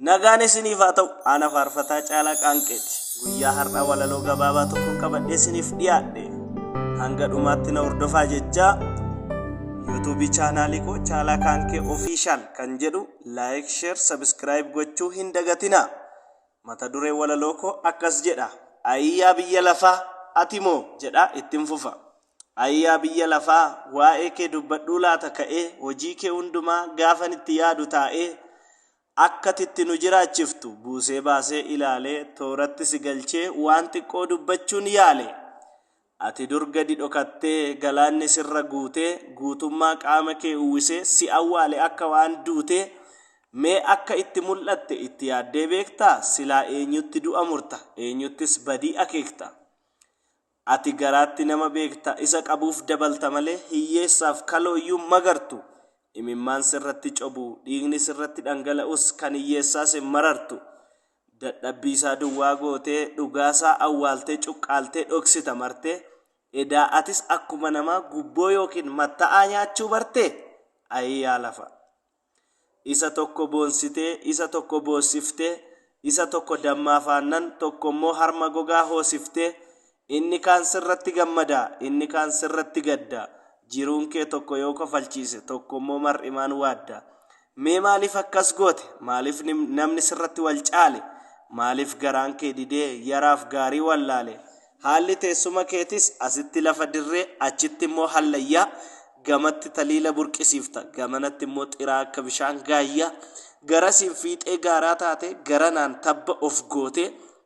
Nagaan isiniif haa ta'u ana faarfataa caalaa qaanqeeti. Guyyaa har'aa walaloo gabaabaa tokko qabadhee isiniif dhiyaadhe. Hanga dhumaatti na hordofaa jechaa YouTube chaanaalii koo Caalaa Qaanqee Official kan jedhu like, share, subscribe gochuu hin dagatinaa. Mata duree walaloo koo akkas jedha. Ayyaa biyya lafaa ati moo jedha ittiin fufa. Ayyaa biyya lafaa waa'ee kee dubbadhuu laata ka'ee hojii kee hundumaa gaafan itti yaadu taa'ee akkatitti nu jiraachiftu buusee baasee ilaalee tooratti si galchee waan xiqqoo dubbachuun yaale. Ati dur gadi dhokattee galaanni sirra guutee guutummaa qaama kee uwwisee si awwaale akka waan duutee mee akka itti mul'atte itti yaaddee beektaa silaa eenyutti du'a murta eenyuttis badii akeekta. Ati garaatti nama beekta isa qabuuf dabalta malee hiyyeessaaf kalooyyuu magartu. Imimmaan sirratti cobu dhiigni sirratti dhangala'us kan hiyyeessaas hin marartu. Dadhabbii isaa duwwaa gootee dhugaasaa awwaaltee cuqqaaltee dhoksita martee edaa atis akkuma namaa gubboo yookiin matta'aa nyaachuu bartee ayyaa lafa. Isa tokko boonsitee isa tokko boossiftee isa tokko dammaa faannan tokko immoo harma gogaa hoosiftee inni kaan sirratti gammadaa inni kaan sirratti gaddaa. Jiruun kee tokko yoo kofalchiise tokko immoo mar'imaan waadda. Mee maaliif akkas goote maaliif namni sirratti wal caale maaliif garaan kee didee yaraaf gaarii wallaale. Haalli teessuma keetis asitti lafa dirree achitti immoo hallayyaa gamatti taliila burqisiifta gamanatti immoo xiraa akka bishaan gaayyaa garasiin fiixee gaaraa taate garanaan tabba of goote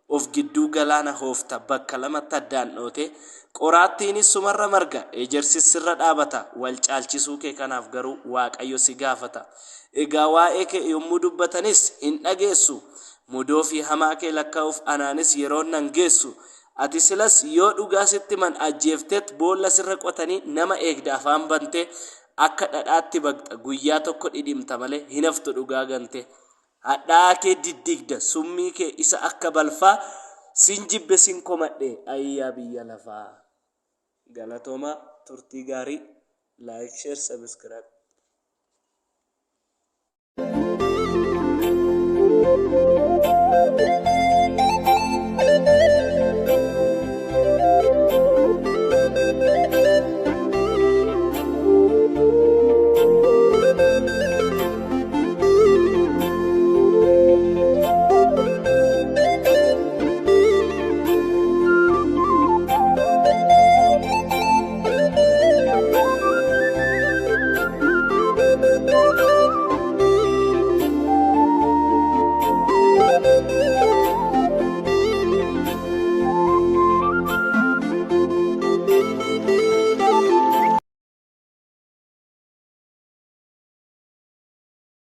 of gidduu galaana hoofta bakka lamatti addaan dhoote. Qoraattiinis sumarra marga ejersis sirra dhaabata wal caalchisuu kee kanaaf garuu Waaqayyo si gaafata. Egaa waa'ee kee yommuu dubbatanis hin dhageessu mudoo fi hamaa kee lakkaa'uuf anaanis yeroo nan geessu. Ati silas yoo dhugaa sitti man ajjeefteet boolla sirra qotanii nama eegda afaan bantee akka dhadhaatti baqxa guyyaa tokko dhidhimta malee hin haftu dhugaa gante. Hadhaa kee diddigda summii kee isa akka balfaa sin jibbe sin komadhe ayyaa biyya lafaa. Galatooma turtii gaarii like, share, subscribe.